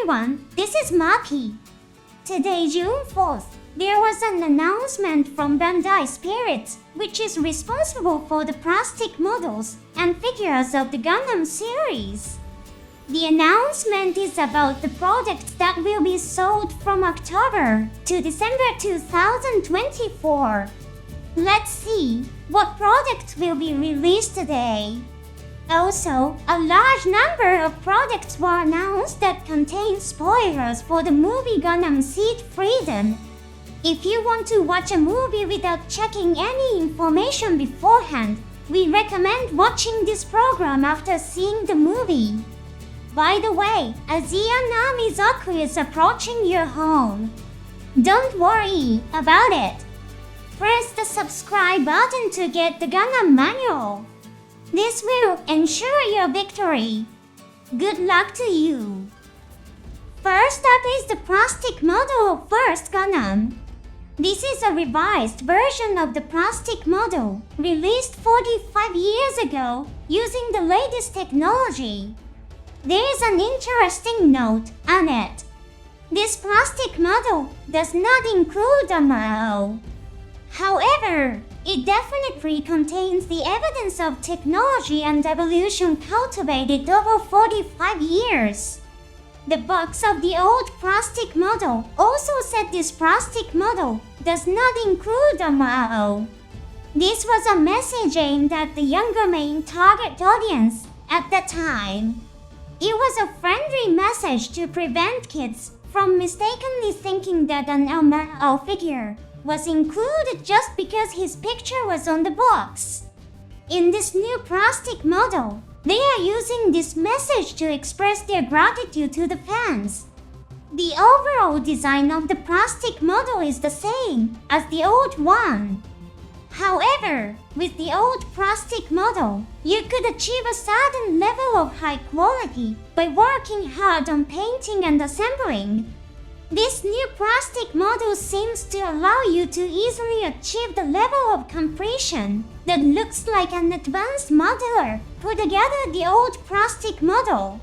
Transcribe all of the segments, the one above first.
everyone, this is Maki. Today, June 4th, there was an announcement from Bandai Spirits, which is responsible for the plastic models and figures of the Gundam series. The announcement is about the products that will be sold from October to December 2024. Let's see what products will be released today. Also, a large number of products were announced that contain spoilers for the movie Gundam Seed Freedom. If you want to watch a movie without checking any information beforehand, we recommend watching this program after seeing the movie. By the way, a tsunami Zaku is approaching your home. Don't worry about it. Press the subscribe button to get the Gundam manual. This will ensure your victory. Good luck to you. First up is the plastic model of First Gundam. This is a revised version of the plastic model, released 45 years ago using the latest technology. There is an interesting note on it. This plastic model does not include a mao. However, it definitely contains the evidence of technology and evolution cultivated over 45 years. The box of the old plastic model also said this plastic model does not include a mao. This was a message aimed at the younger main target audience at the time. It was a friendly message to prevent kids from mistakenly thinking that an mao figure was included just because his picture was on the box. In this new plastic model, they are using this message to express their gratitude to the fans. The overall design of the plastic model is the same as the old one. However, with the old plastic model, you could achieve a certain level of high quality by working hard on painting and assembling. This new plastic model seems to allow you to easily achieve the level of completion that looks like an advanced modeler put together the old plastic model.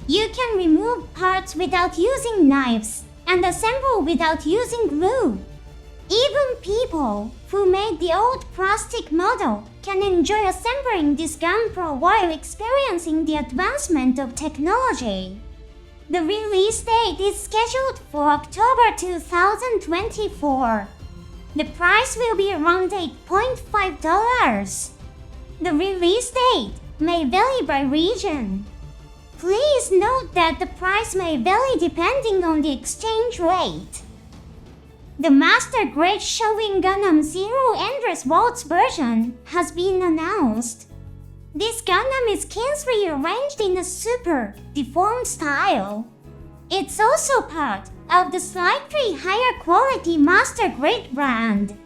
You can remove parts without using knives and assemble without using glue. Even people who made the old plastic model can enjoy assembling this Gunpla while experiencing the advancement of technology. The release date is scheduled for October 2024. The price will be around $8.5. The release date may vary by region. Please note that the price may vary depending on the exchange rate. The Master Grade Showing Gundam Zero Endless Waltz version has been announced. This Gundam is carefully arranged in a super deformed style. It's also part of the slightly higher quality Master Grade brand.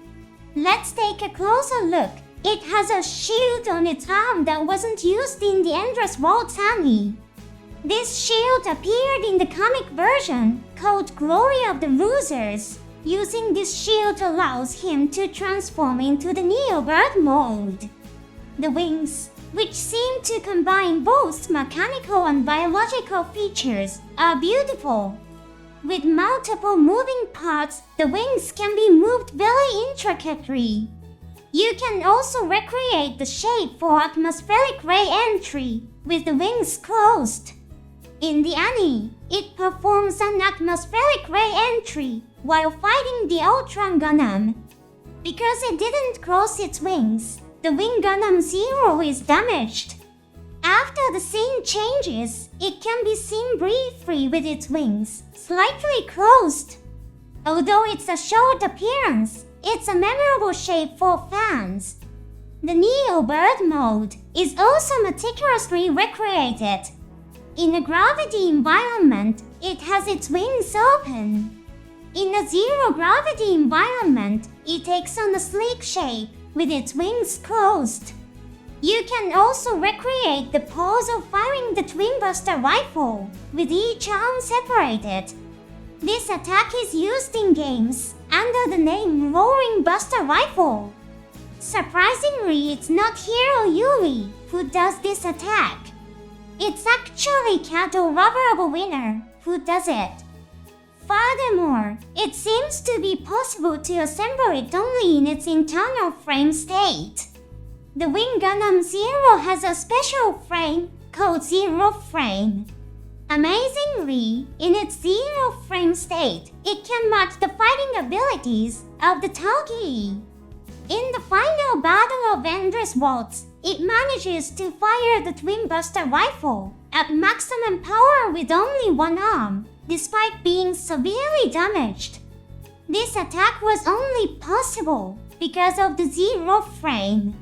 Let's take a closer look. It has a shield on its arm that wasn't used in the Endless Waltz anime. This shield appeared in the comic version called Glory of the Losers. Using this shield allows him to transform into the Neo-Bird mode. The wings, which seem to combine both mechanical and biological features, are beautiful. With multiple moving parts, the wings can be moved very intricately. You can also recreate the shape for atmospheric ray entry with the wings closed. In the anime, it performs an atmospheric ray entry while fighting the Ultron Gundam. Because it didn't close its wings, the Wing Gundam Zero is damaged. After the scene changes, it can be seen briefly with its wings slightly closed. Although it's a short appearance, it's a memorable shape for fans. The Neo-Bird mode is also meticulously recreated. In a gravity environment, it has its wings open. In a zero-gravity environment, it takes on a sleek shape with its wings closed. You can also recreate the pose of firing the Twin Buster Rifle, with each arm separated. This attack is used in games under the name Roaring Buster Rifle. Surprisingly, it's not Hero Yuri who does this attack. It's actually Kato Rubberable Winner, who does it. Furthermore, it seems to be possible to assemble it only in its internal frame state. The Wing Gundam Zero has a special frame called Zero Frame. Amazingly, in its zero frame state, it can match the fighting abilities of the Togi. In the final battle of Endless Waltz, it manages to fire the Twin Buster Rifle at maximum power with only one arm, despite being severely damaged. This attack was only possible because of the zero frame.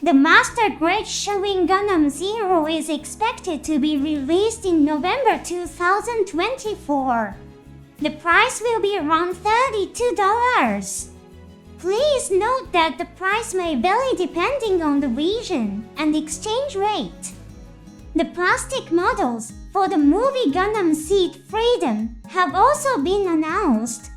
The Master Grade Showing Gundam Zero is expected to be released in November 2024. The price will be around $32. Please note that the price may vary depending on the region and exchange rate. The plastic models for the movie Gundam Seed Freedom have also been announced.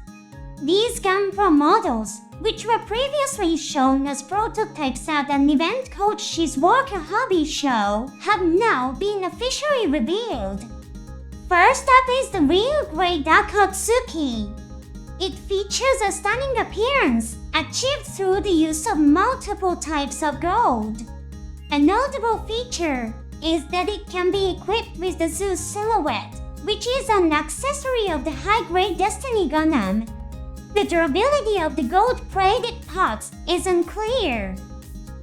These Gunpla models, which were previously shown as prototypes at an event called Shizuoka Hobby Show, have now been officially revealed. First up is the real grade Akatsuki. It features a stunning appearance achieved through the use of multiple types of gold. A notable feature is that it can be equipped with the Zeus silhouette, which is an accessory of the high-grade Destiny Gundam. The durability of the gold-plated parts is unclear.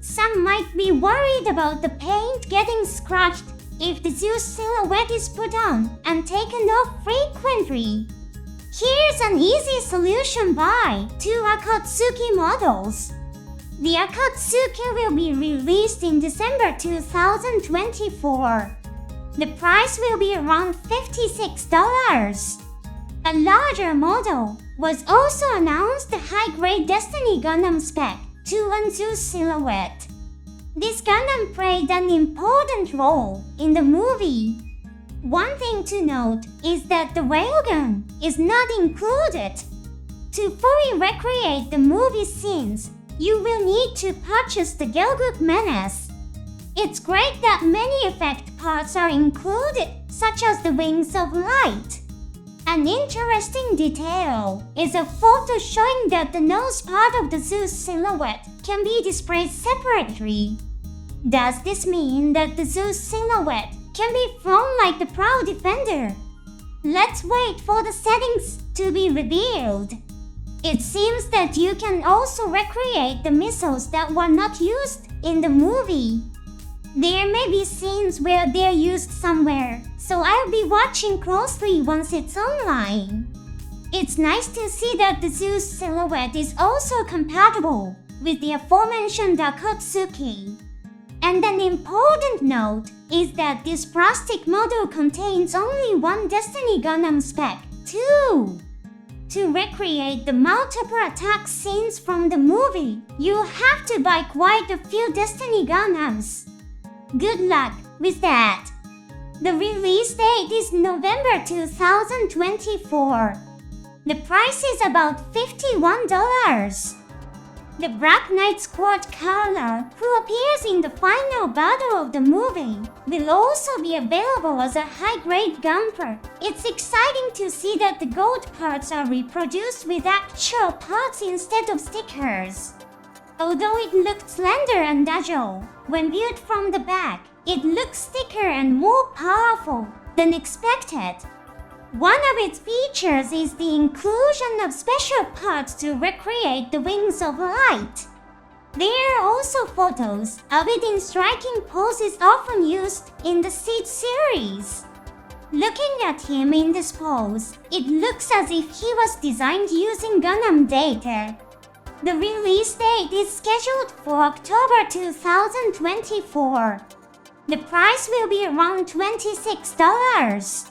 Some might be worried about the paint getting scratched if the Zeus silhouette is put on and taken off frequently. Here's an easy solution: buy 2 Akatsuki models. The Akatsuki will be released in December 2024. The price will be around $56. A larger model was also announced, the high-grade Destiny Gundam Spec 2 Zeus silhouette. This Gundam played an important role in the movie. One thing to note is that the railgun is not included. To fully recreate the movie scenes, you will need to purchase the Gelgook Menace. It's great that many effect parts are included, such as the wings of light. An interesting detail is a photo showing that the nose part of the Zeus silhouette can be displayed separately. Does this mean that the Zeus silhouette can be flown like the Proud Defender? Let's wait for the settings to be revealed. It seems that you can also recreate the missiles that were not used in the movie. There may be scenes where they're used somewhere, so I'll be watching closely once it's online. It's nice to see that the Zeus silhouette is also compatible with the aforementioned Akatsuki. And an important note is that this plastic model contains only one Destiny Gundam Spec 2. To recreate the multiple attack scenes from the movie, you have to buy quite a few Destiny Gundams. Good luck with that. The release date is November 2024. The price is about $51. The Black Knight Squad Cal-re, who appears in the final battle of the movie, will also be available as a high-grade Gunpla. It's exciting to see that the gold parts are reproduced with actual parts instead of stickers. Although it looked slender and agile, when viewed from the back, it looks thicker and more powerful than expected. One of its features is the inclusion of special parts to recreate the wings of light. There are also photos of it in striking poses often used in the Seed series. Looking at him in this pose, it looks as if he was designed using Gundam data. The release date is scheduled for October 2024. The price will be around $26.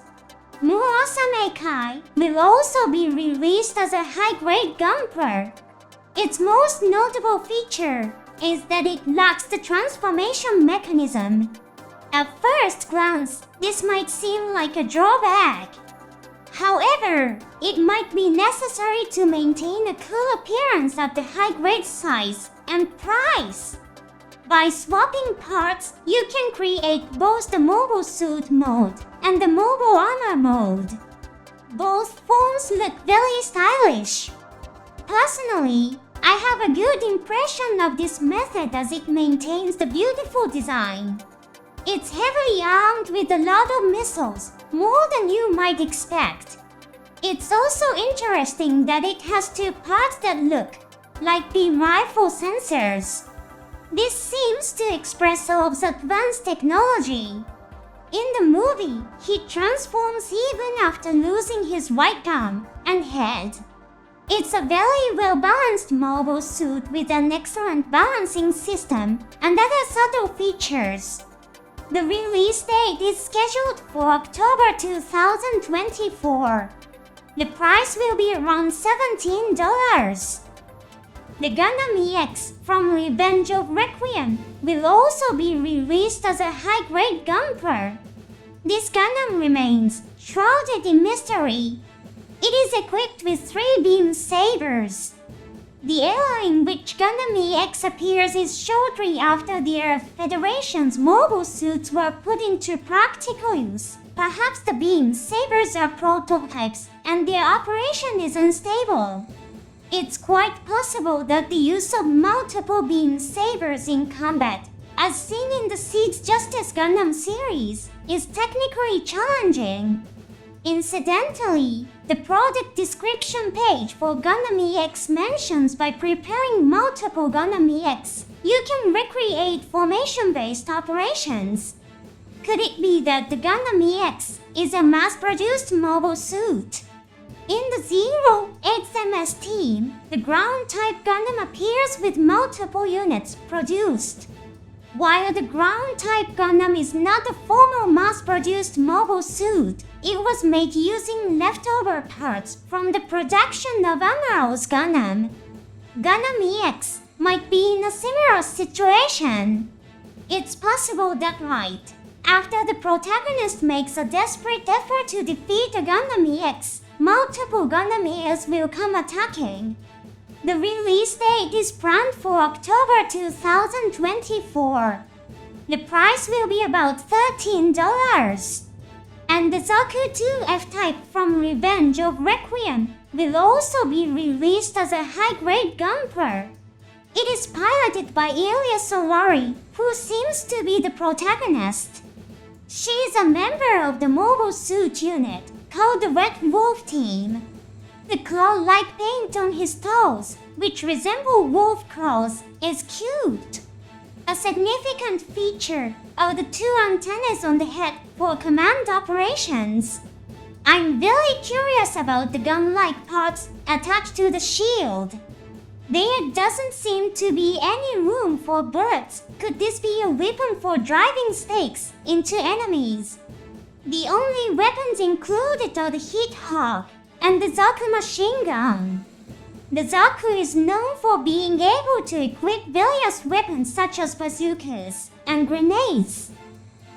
Murasame Kai will also be released as a high-grade Gunpla. Its most notable feature is that it lacks the transformation mechanism. At first glance, this might seem like a drawback. However, it might be necessary to maintain a cool appearance at the high-grade size and price. By swapping parts, you can create both the mobile suit mode and the mobile armor mode. Both forms look very stylish. Personally, I have a good impression of this method as it maintains the beautiful design. It's heavily armed with a lot of missiles, more than you might expect. It's also interesting that it has two parts that look like beam rifle sensors. This seems to express Orb's advanced technology. In the movie, he transforms even after losing his right arm and head. It's a very well-balanced mobile suit with an excellent balancing system and other subtle features. The release date is scheduled for October 2024. The price will be around $17. The Gundam EX from Revenge of Requiem will also be released as a high-grade Gunpla. This Gundam remains shrouded in mystery. It is equipped with 3 beam sabers. The era in which Gundam EX appears is shortly after the Earth Federation's mobile suits were put into practical use. Perhaps the beam sabers are prototypes and their operation is unstable. It's quite possible that the use of multiple beam sabers in combat, as seen in the Seed's Justice Gundam series, is technically challenging. Incidentally, the product description page for Gundam EX mentions by preparing multiple Gundam EX, you can recreate formation-based operations. Could it be that the Gundam EX is a mass-produced mobile suit? In the 08MS team, the ground-type Gundam appears with multiple units produced. While the ground-type Gundam is not a formal mass-produced mobile suit, it was made using leftover parts from the production of Amuro's Gundam. Gundam EX might be in a similar situation. It's possible that right after the protagonist makes a desperate effort to defeat a Gundam EX, multiple Gundam EX will come attacking. The release date is planned for October 2024. The price will be about $13. And the Zaku2 F-Type from Revenge of Requiem will also be released as a high-grade Gunpla. It is piloted by Ilya Solari, who seems to be the protagonist. She is a member of the mobile suit unit called the Red Wolf Team. The claw-like paint on his toes, which resemble wolf claws, is cute. A significant feature are the 2 antennas on the head for command operations. I'm very curious about the gun-like parts attached to the shield. There doesn't seem to be any room for bullets. Could this be a weapon for driving stakes into enemies? The only weapons included are the Heat Hawk and the Zaku machine gun. The Zaku is known for being able to equip various weapons such as bazookas and grenades.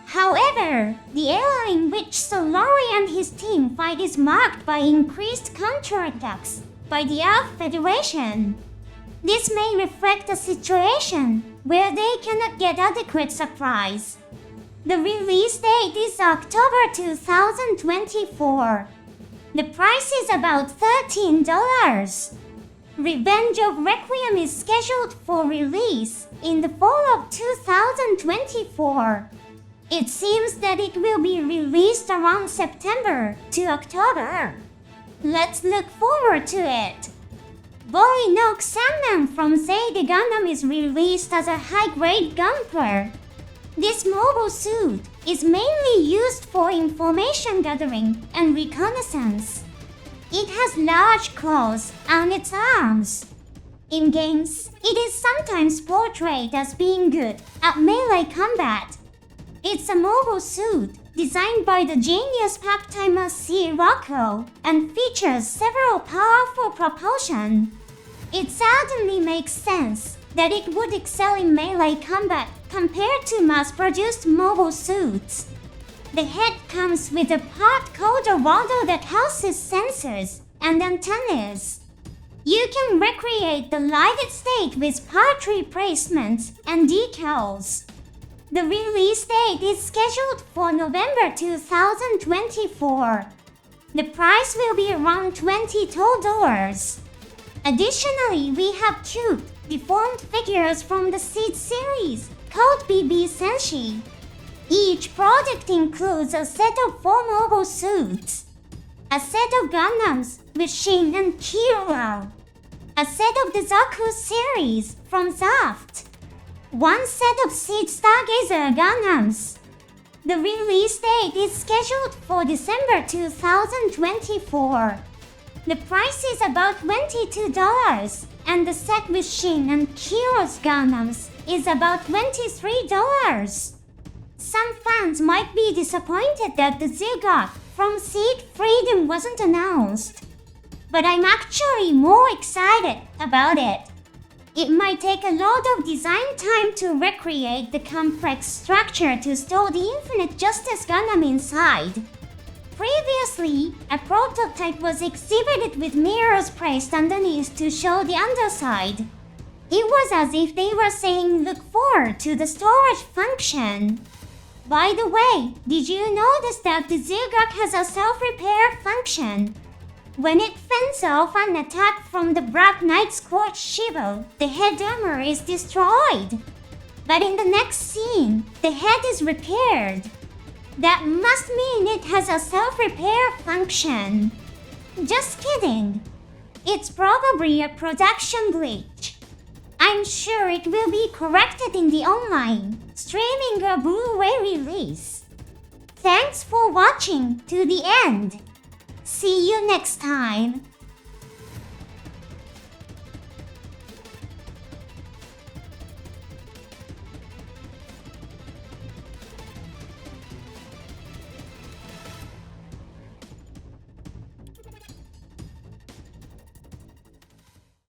However, the era in which Solari and his team fight is marked by increased counterattacks by the Earth Federation. This may reflect a situation where they cannot get adequate supplies. The release date is October 2024. The price is about $13. Revenge of Requiem is scheduled for release in the fall of 2024. It seems that it will be released around September to October. Let's look forward to it. BOLINOAK-SAMMAN from Zeta Gundam is released as a high-grade Gunpla. This mobile suit is mainly used for information gathering and reconnaissance. It has large claws on its arms. In games, it is sometimes portrayed as being good at melee combat. It's a mobile suit designed by the genius part-timer C. Rocco and features several powerful propulsion. It certainly makes sense that it would excel in melee combat compared to mass-produced mobile suits. The head comes with a part called a rotor that houses sensors and antennas. You can recreate the lighted state with part replacements and decals. The release date is scheduled for November 2024. The price will be around $22. Additionally, we have cute, deformed figures from the Seed series, called BB Senshi. Each product includes a set of 4 mobile suits, a set of Gundams with Shin and Kira, a set of the Zaku series from Zaft, 1 set of Seed Stargazer Gundams. The release date is scheduled for December 2024. The price is about $22, and the set with Shin and Kira's Gundams is about $23. Some fans might be disappointed that the Ziggurat from Seed Freedom wasn't announced, but I'm actually more excited about it. It might take a lot of design time to recreate the complex structure to store the Infinite Justice Gundam inside. Previously, a prototype was exhibited with mirrors placed underneath to show the underside. It was as if they were saying look forward to the storage function. By the way, did you notice that the Ziggurat has a self-repair function? When it fends off an attack from the Black Knight Scorched Shivo, the head armor is destroyed. But in the next scene, the head is repaired. That must mean it has a self-repair function. Just kidding. It's probably a production glitch. I'm sure it will be corrected in the online, streaming a Blu-ray release. Thanks for watching to the end. See you next time.